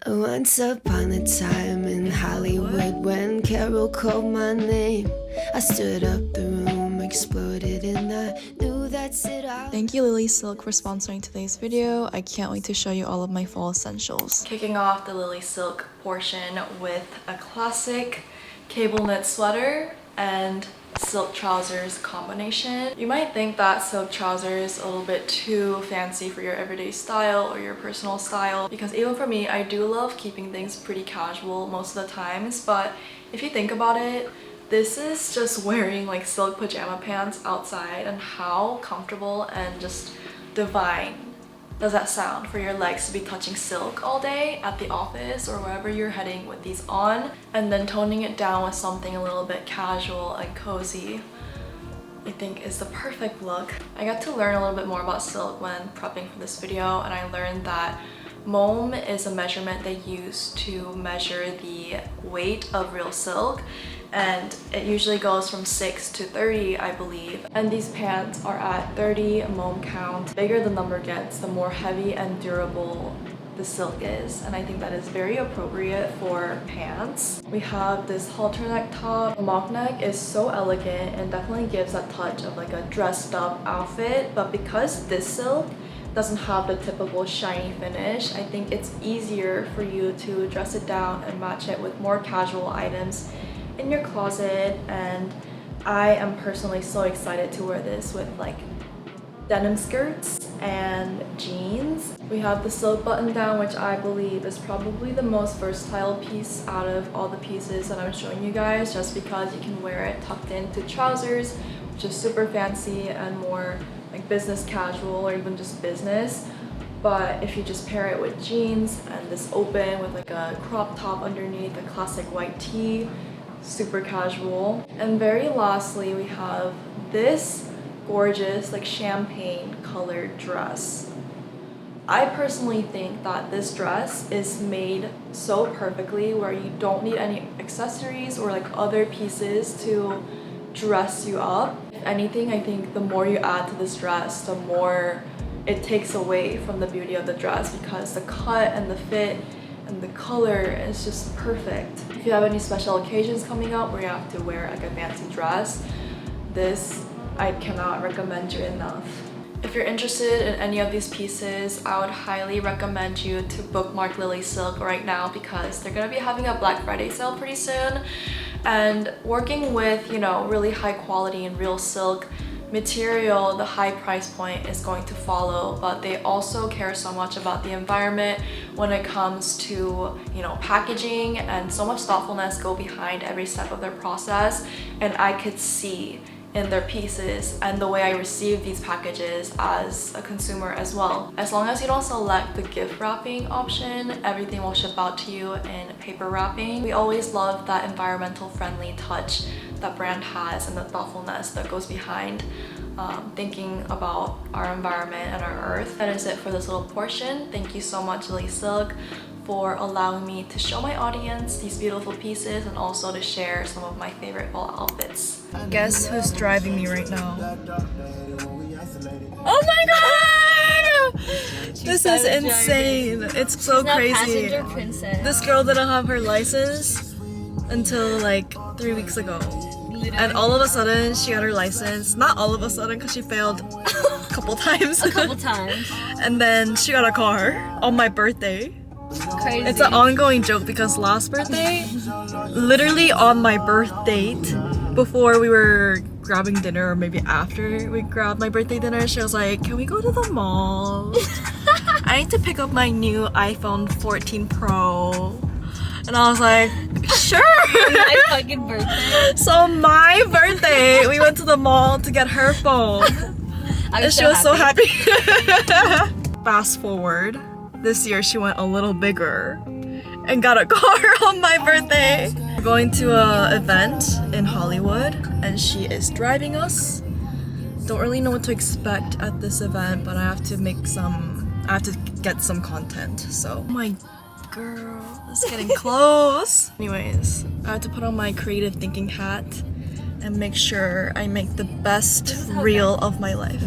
Once upon a time in Hollywood, when Carol called my name, I stood up, the room exploded, and I knew that's it all. Thank you Lily Silk for sponsoring today's video. I can't wait to show you all of my fall essentials. Kicking off the Lily Silk portion with a classic cable knit sweater and silk trousers combination. You might think that silk trousers a little bit too fancy for your everyday style or your personal style, because even for me, I do love keeping things pretty casual most of the times, but if you think about it, this is just wearing like silk pajama pants outside, and how comfortable and just divine does that sound for your legs to be touching silk all day at the office or wherever you're heading with these on, and then toning it down with something a little bit casual and cozy, I think is the perfect look. I got to learn a little bit more about silk when prepping for this video, and I learned that Mohm is a measurement they use to measure the weight of real silk, and it usually goes from 6 to 30, I believe. And these pants are at 30 Mohm count. The bigger the number gets, the more heavy and durable the silk is, and I think that is very appropriate for pants. We have this halter neck top. The mock neck is so elegant and definitely gives that touch of like a dressed up outfit, but because this silk doesn't have the typical shiny finish, I think it's easier for you to dress it down and match it with more casual items in your closet. And I am personally so excited to wear this with like denim skirts and jeans. We have the silk button down, which I believe is probably the most versatile piece out of all the pieces that I'm showing you guys, just because you can wear it tucked into trousers, which is super fancy and more like business casual or even just business. But if you just pair it with jeans and this open with like a crop top underneath, a classic white tee, super casual. And very lastly, we have this gorgeous like champagne colored dress. I personally think that this dress is made so perfectly where you don't need any accessories or like other pieces to dress you up. If anything, I think the more you add to this dress, the more it takes away from the beauty of the dress, because the cut and the fit and the color is just perfect. If you have any special occasions coming up where you have to wear like a fancy dress, this I cannot recommend you enough. If you're interested in any of these pieces, I would highly recommend you to bookmark Lily Silk right now, because they're gonna be having a Black Friday sale pretty soon. And working with, you know, really high quality and real silk material, the high price point is going to follow, but they also care so much about the environment when it comes to, you know, packaging, and so much thoughtfulness go behind every step of their process. And I could see in their pieces and the way I receive these packages as a consumer as well. As long as you don't select the gift wrapping option, everything will ship out to you in paper wrapping. We always love that environmental friendly touch that brand has and the thoughtfulness that goes behind thinking about our environment and our earth. That is it for this little portion. Thank you so much, Lily Silk, for allowing me to show my audience these beautiful pieces and also to share some of my favorite fall outfits. Guess who's driving me right now? Oh my god! This is insane. It's so crazy. This girl didn't have her license until like 3 weeks ago. And all of a sudden she got her license. Not all of a sudden, because she failed a couple times. And then she got a car on my birthday. Crazy. It's an ongoing joke, because last birthday, literally on my birth date, before we were grabbing dinner, or maybe after we grabbed my birthday dinner, she was like, can we go to the mall? I need to pick up my new iPhone 14 Pro. And I was like, sure! My fucking birthday. So my birthday, we went to the mall to get her phone. And she was so happy. Fast forward, this year she went a little bigger and got a car on my birthday. We're going to an event in Hollywood and she is driving us. Don't really know what to expect at this event, but I have to get some content, so. Oh my girl, it's getting close. Anyways, I have to put on my creative thinking hat and make sure I make the best reel of my life.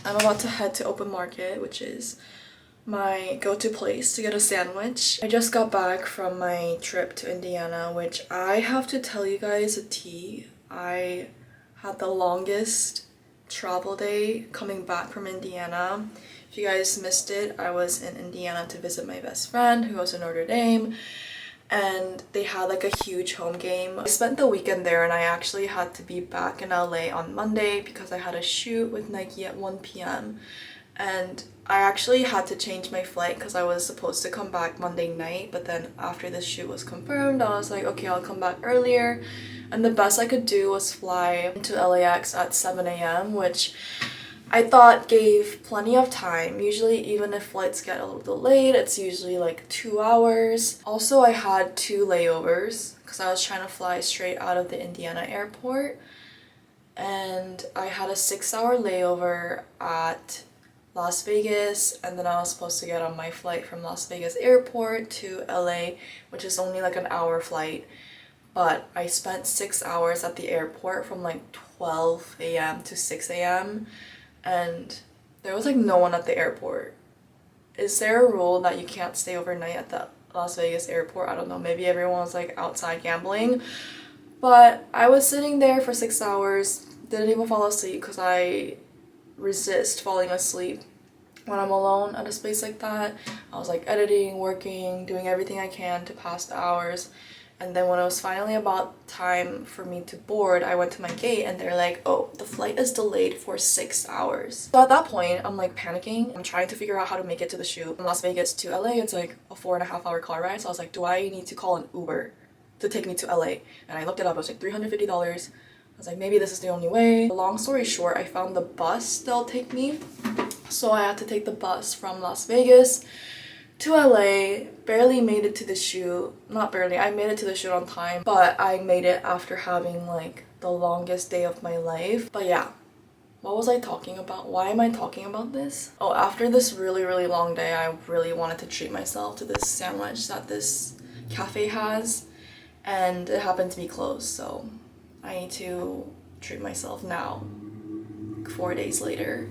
I'm about to head to Open Market, which is my go-to place to get a sandwich. I just got back from my trip to Indiana, which I have to tell you guys a tea. I had the longest travel day coming back from Indiana. If you guys missed it, I was in Indiana to visit my best friend who goes to Notre Dame, and they had like a huge home game. I spent the weekend there and I actually had to be back in LA on Monday because I had a shoot with Nike at 1 p.m. and I actually had to change my flight because I was supposed to come back Monday night, but then after the shoot was confirmed, I was like, okay, I'll come back earlier. And the best I could do was fly into LAX at 7 a.m., which I thought gave plenty of time. Usually, even if flights get a little delayed, it's usually like 2 hours. Also, I had 2 layovers because I was trying to fly straight out of the Indiana airport. And I had a 6-hour layover at Las Vegas, and then I was supposed to get on my flight from Las Vegas airport to LA, which is only like an hour flight. But I spent 6 hours at the airport from like 12 a.m. to 6 a.m. and there was like no one at the airport. Is there a rule that you can't stay overnight at the Las Vegas airport? I don't know, maybe everyone was like outside gambling. But I was sitting there for 6 hours, didn't even fall asleep because I resist falling asleep when I'm alone at a space like that. I was like editing, working, doing everything I can to pass the hours. And then when it was finally about time for me to board, I went to my gate and they're like, oh, the flight is delayed for 6 hours. So at that point, I'm like panicking. I'm trying to figure out how to make it to the shoot. From Las Vegas to LA, it's like a 4.5-hour car ride. So I was like, do I need to call an Uber to take me to LA? And I looked it up, it was like $350. I was like, maybe this is the only way. Long story short, I found the bus that'll take me. So I had to take the bus from Las Vegas to LA. Barely made it to the shoot. Not barely, I made it to the shoot on time, but I made it after having like the longest day of my life. But yeah, what was I talking about? Why am I talking about this? Oh, after this really long day, I really wanted to treat myself to this sandwich that this cafe has, and it happened to be closed, so I need to treat myself now, 4 days later.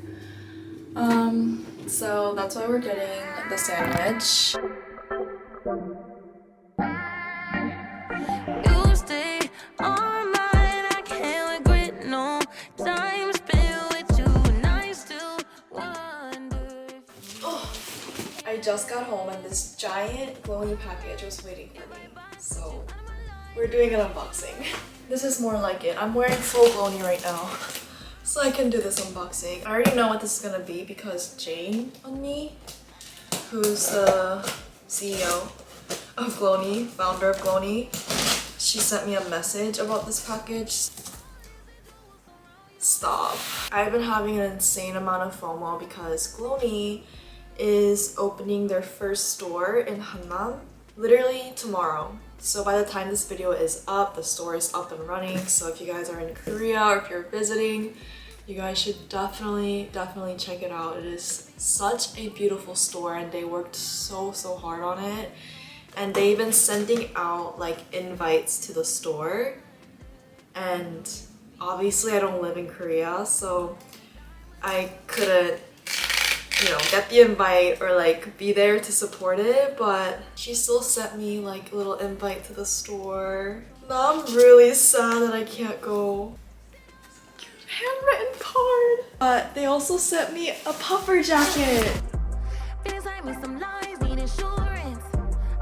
So that's why we're getting the sandwich. You stay on mine, I can't regret no time spent with you, and I still wonder if Oh, I just got home and this giant glowing package was waiting for me. So we're doing an unboxing. This is more like it. I'm wearing full glowny right now, so I can do this unboxing. I already know what this is gonna be because Jane on me, who's the CEO of Glowny, founder of Glowny, she sent me a message about this package. Stop. I've been having an insane amount of FOMO because Glowny is opening their first store in Hanam literally tomorrow. So by the time this video is up, the store is up and running. So if you guys are in Korea or if you're visiting, you guys should definitely check it out. It is such a beautiful store and they worked so hard on it. And they've been sending out like invites to the store. And obviously I don't live in Korea, so I couldn't, you know, get the invite or like be there to support it, but she still sent me like a little invite to the store. Now I'm really sad that I can't go. Handwritten card. But they also sent me a puffer jacket. feels like me some lies, need insurance.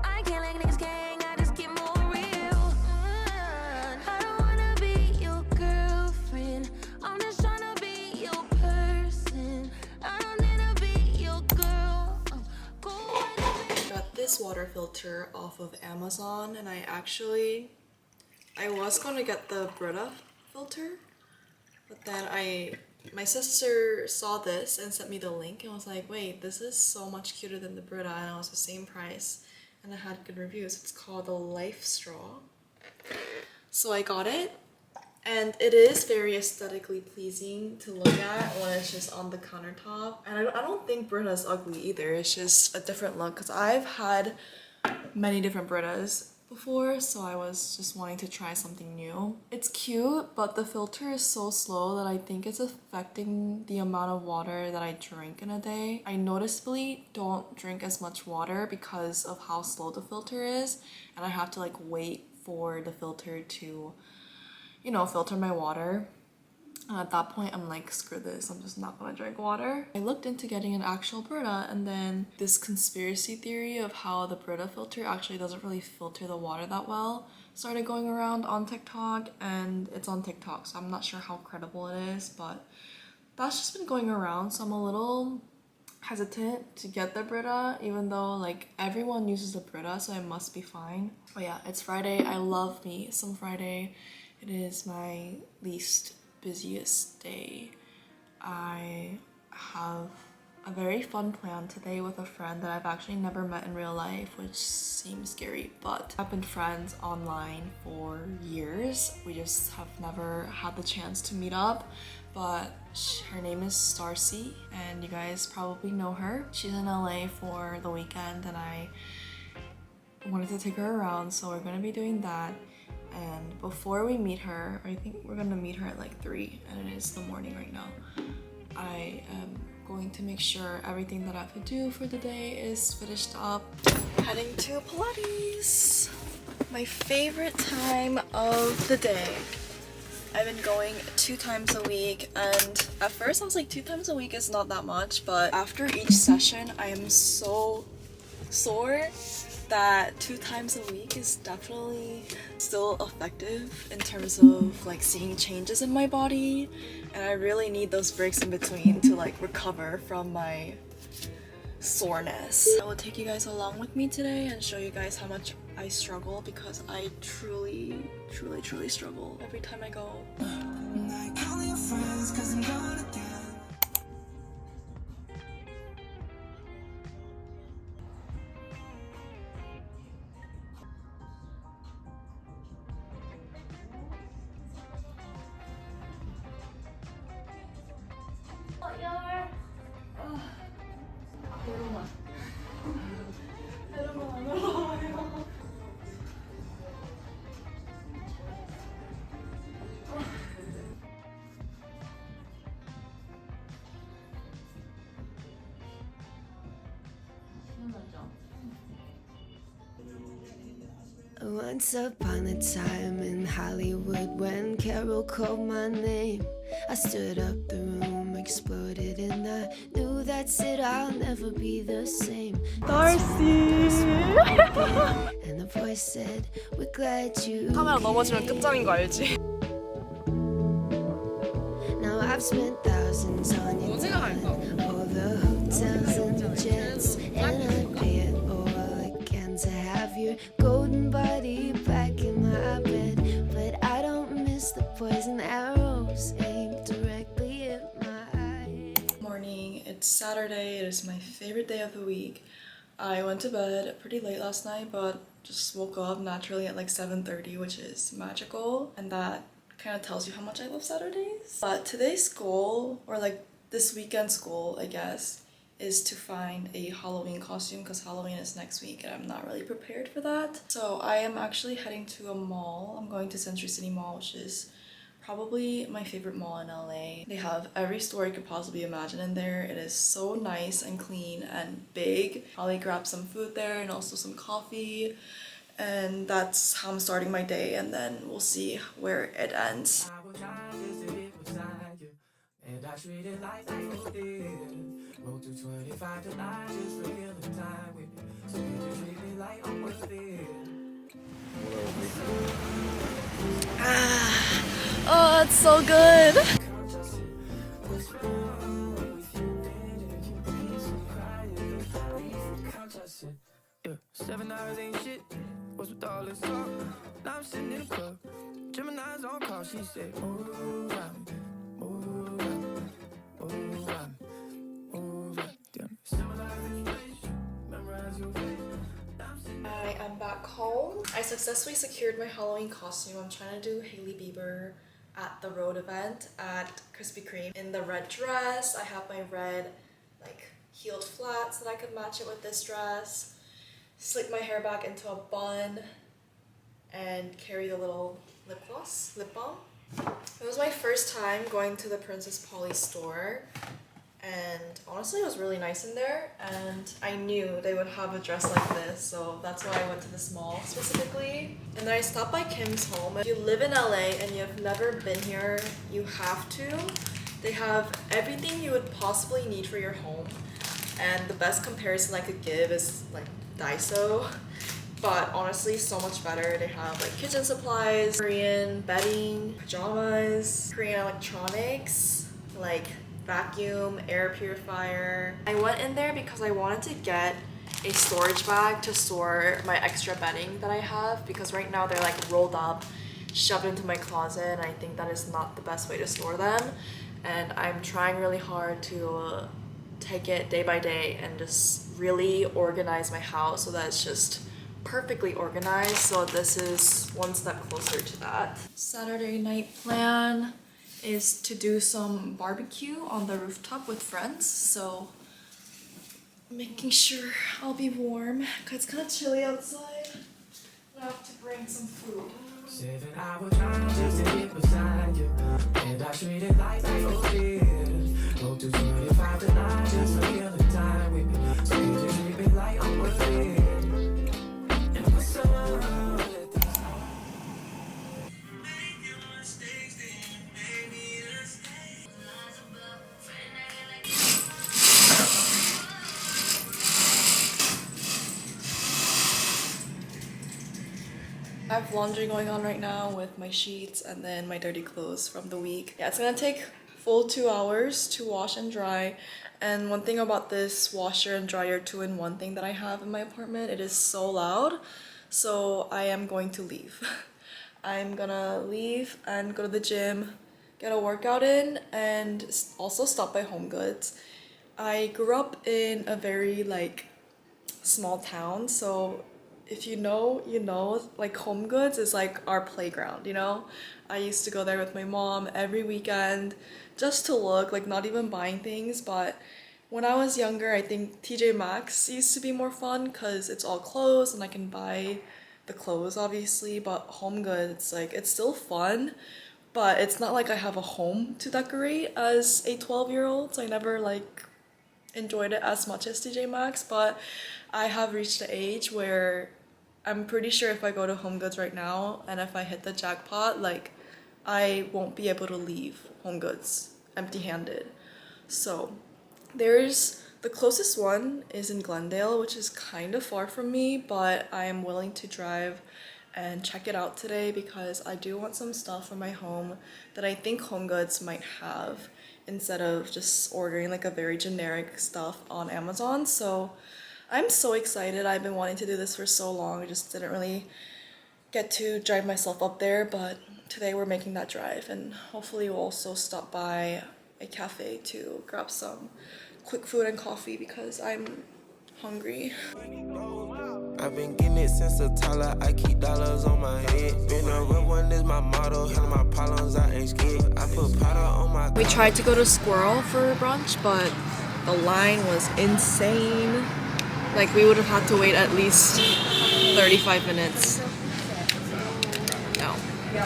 I can't like niggas gang, I just get more real. I don't wanna be your girlfriend, I'm just tryna be your person. I don't need to be your girl. Got this water filter off of Amazon, and I was gonna get the Brita filter, but then my sister saw this and sent me the link and was like, wait, this is so much cuter than the Brita, and it was the same price and it had good reviews. It's called the Life Straw. So I got it, and it is very aesthetically pleasing to look at when it's just on the countertop. And I don't think Brita's ugly either, it's just a different look because I've had many different Britas before, so I was just wanting to try something new. It's cute, but the filter is so slow that I think it's affecting the amount of water that I drink in a day. I noticeably don't drink as much water because of how slow the filter is, and I have to like wait for the filter to, you know, filter my water. And at that point, I'm like, screw this, I'm just not gonna drink water. I looked into getting an actual Brita, and then this conspiracy theory of how the Brita filter actually doesn't really filter the water that well started going around on TikTok, and it's on TikTok, so I'm not sure how credible it is, but that's just been going around, so I'm a little hesitant to get the Brita, even though like everyone uses the Brita, so it must be fine. But yeah, it's Friday. I love me some Friday. It is my least busiest day. I have a very fun plan today with a friend that I've actually never met in real life, which seems scary, but I've been friends online for years. We just have never had the chance to meet up, but her name is Starcy, and you guys probably know her. She's in LA for the weekend, and I wanted to take her around, so we're gonna be doing that. And before we meet her, I think we're gonna meet her at like 3, and it is the morning right now. I am going to make sure everything that I have to do for the day is finished up. Heading to Pilates, my favorite time of the day. I've been going 2 times a week, and at first I was like 2 times a week is not that much, but after each session I am so sore that 2 times a week is definitely still effective in terms of like seeing changes in my body, and I really need those breaks in between to like recover from my soreness. I will take you guys along with me today and show you guys how much I struggle, because I truly struggle every time I go. Once upon a time in Hollywood, when Carol called my name, I stood up, the room exploded, and I knew that's it, I'll never be the same. Darcy! And the voice said, we're glad you 카메라 넘어지면 끝장인 거 알지? Now I've spent thousands on your time, all the hotels and the jets, and I pay it all I can to have your golden body back in my bed. But I don't miss the poison arrows aimed directly at my eye. Morning, it's Saturday. It is my favorite day of the week. I went to bed pretty late last night, but just woke up naturally at like 7:30, which is magical, and that kind of tells you how much I love Saturdays. But today's goal, or like this weekend's goal, I guess, is to find a Halloween costume, because Halloween is next week and I'm not really prepared for that. So I am actually heading to a mall. I'm going to Century City Mall, which is probably my favorite mall in LA. They have every store you could possibly imagine in there. It is so nice and clean and big. Probably grab some food there and also some coffee. And that's how I'm starting my day, and then we'll see where it ends. Oh, it's so good. Yeah, 7 hours ain't shit. What's with all this talk? Now I'm sitting in the club. Gemini's on call. She said, move out, move out, move out, move out. Damn. 7 hours ain't shit. Memorize your face. I am back home. I successfully secured my Halloween costume. I'm trying to do Hailey Bieber at the Road event at Krispy Kreme. In the red dress, I have my red like heeled flats that I could match it with this dress. Slick my hair back into a bun. and carry the little lip balm. It was my first time going to the Princess Polly store, and honestly it was really nice in there, and I knew they would have a dress like this, so that's why I went to this mall specifically. And then I stopped by Kim's home. If you live in LA and you've never been here, you have to. They have everything you would possibly need for your home, and the best comparison I could give is like Daiso, but honestly so much better. They have like kitchen supplies, Korean bedding, pajamas, Korean electronics, like vacuum, air purifier. I went in there because I wanted to get a storage bag to store my extra bedding that I have, because right now they're like rolled up, shoved into my closet, and I think that is not the best way to store them. And I'm trying really hard to take it day by day and just really organize my house so that it's just perfectly organized. So this is one step closer to that. Saturday night plan is to do some barbecue on the rooftop with friends, so making sure I'll be warm because it's kind of chilly outside. I have to bring some food. 7-hour drive just to get beside you, and I treat it like no fears. Go to 25 tonight just to kill the time with me. So you just leave it like I'm a friend. And what's up? I have laundry going on right now with my sheets and then my dirty clothes from the week. Yeah, it's gonna take full 2 hours to wash and dry. And one thing about this washer and dryer 2-in-1 thing that I have in my apartment, it is so loud. So I am going to leave. I'm gonna leave and go to the gym, get a workout in, and also stop by HomeGoods. I grew up in a very like small town, so if you know, you know, like HomeGoods is like our playground, you know? I used to go there with my mom every weekend just to look, like not even buying things, but when I was younger, I think TJ Maxx used to be more fun because it's all clothes and I can buy the clothes obviously, but HomeGoods, like it's still fun, but it's not like I have a home to decorate as a 12-year-old, so I never like enjoyed it as much as TJ Maxx, but I have reached the age where I'm pretty sure if I go to HomeGoods right now and if I hit the jackpot, like I won't be able to leave HomeGoods empty-handed. So there's the closest one is in Glendale, which is kind of far from me, but I am willing to drive and check it out today because I do want some stuff for my home that I think HomeGoods might have instead of just ordering like a very generic stuff on Amazon. So I'm so excited. I've been wanting to do this for so long. I just didn't really get to drive myself up there, but today we're making that drive, and hopefully we'll also stop by a cafe to grab some quick food and coffee because I'm hungry. I've been getting it since a toddler. I keep dollars on my head. Been a real one is my motto. Handle my problems, I ain't scared. I put powder on my. We tried to go to Squirrel for brunch, but the line was insane. Like we would have had to wait at least 35 minutes. No.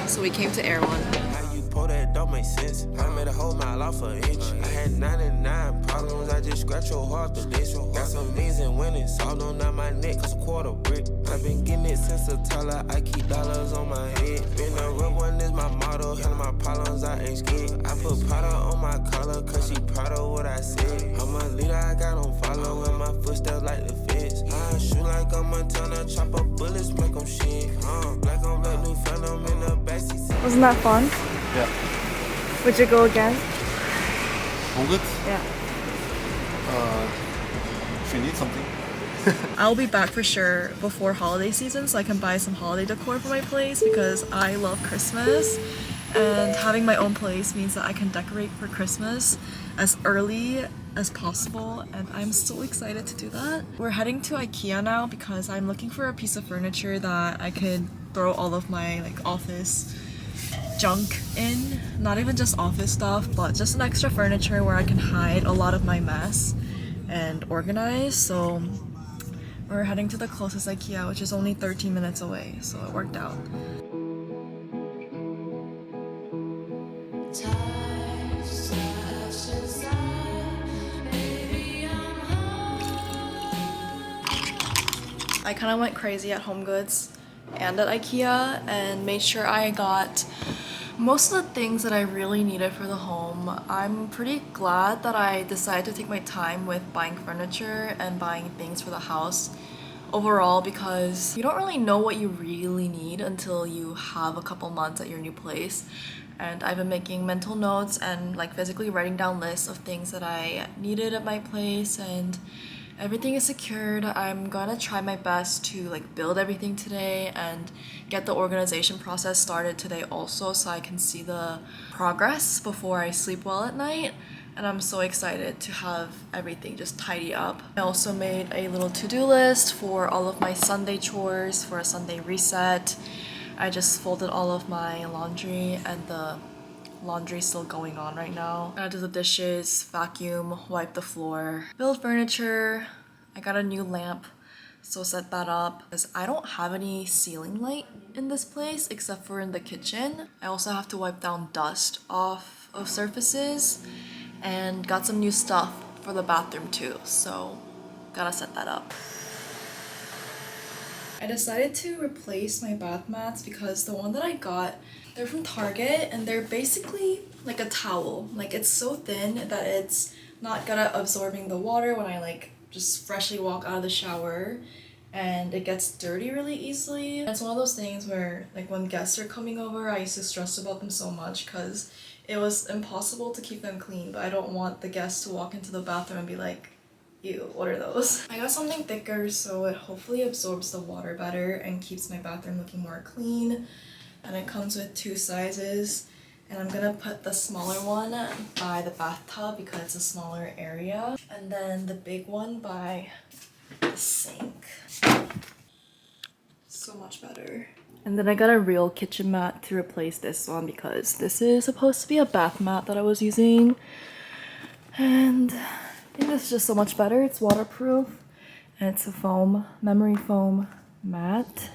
So we came to Air One. How you pull that don't make sense. I made a whole mile off an inch. I had 99 problems. I just scratch your heart to this. Got some means and winnings. All on down my neck. Cause a quarter brick. I've been getting it since a toddler. I keep dollars on my head. Been a real one is my motto. Handle my problems, I ain't scared. I put powder on my collar. Cause she proud of what I said. I'm a leader, I got on follow. And my footsteps like the fence. I shoot like a Montana. Chop up bullets, make them shit. Black on black, new phantom in the backseat. Wasn't that fun? Yeah. Would you go again? HomeGoods? Yeah. If you need something. I'll be back for sure before holiday season so I can buy some holiday decor for my place because I love Christmas, and having my own place means that I can decorate for Christmas as early as possible, and I'm so excited to do that. We're heading to IKEA now because I'm looking for a piece of furniture that I could throw all of my like office junk in. Not even just office stuff, but just an extra furniture where I can hide a lot of my mess and organize. So We're heading to the closest IKEA, which is only 13 minutes away, so it worked out. I kind of went crazy at HomeGoods and at IKEA and made sure I got most of the things that I really needed for the home. I'm pretty glad that I decided to take my time with buying furniture and buying things for the house overall, because you don't really know what you really need until you have a couple months at your new place. And I've been making mental notes and like physically writing down lists of things that I needed at my place, and everything is secured. I'm gonna try my best to like build everything today and get the organization process started today also, so I can see the progress before I sleep well at night. And I'm so excited to have everything just tidy up. I also made a little to-do list for all of my Sunday chores for a Sunday reset. I just folded all of my laundry, and the laundry's still going on right now. I do the dishes, vacuum, wipe the floor, build furniture. I got a new lamp, so set that up because I don't have any ceiling light in this place except for in the kitchen. I also have to wipe down dust off of surfaces, and got some new stuff for the bathroom too, so gotta set that up. I decided to replace my bath mats because the one that I got, they're from Target and they're basically like a towel. Like it's so thin that it's not good at absorbing the water when I like just freshly walk out of the shower, and it gets dirty really easily. It's one of those things where like when guests are coming over, I used to stress about them so much because it was impossible to keep them clean, but I don't want the guests to walk into the bathroom and be like, ew, what are those? I got something thicker so it hopefully absorbs the water better and keeps my bathroom looking more clean. And it comes with 2 sizes. And I'm gonna put the smaller one by the bathtub because it's a smaller area. And then the big one by the sink. So much better. And then I got a real kitchen mat to replace this one because this is supposed to be a bath mat that I was using. And I think this is just so much better. It's waterproof and it's a foam, memory foam mat.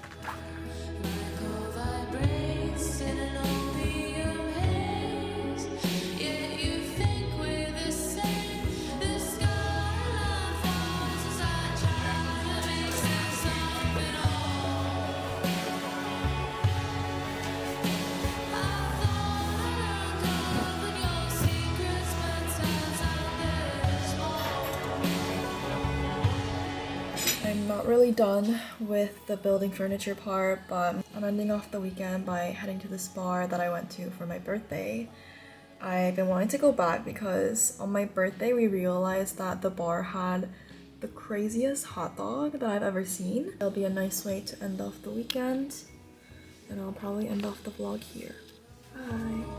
I'm not really done with the building furniture part, but I'm ending off the weekend by heading to this bar that I went to for my birthday. I've been wanting to go back because on my birthday we realized that the bar had the craziest hot dog that I've ever seen. It'll be a nice way to end off the weekend, and I'll probably end off the vlog here. Bye!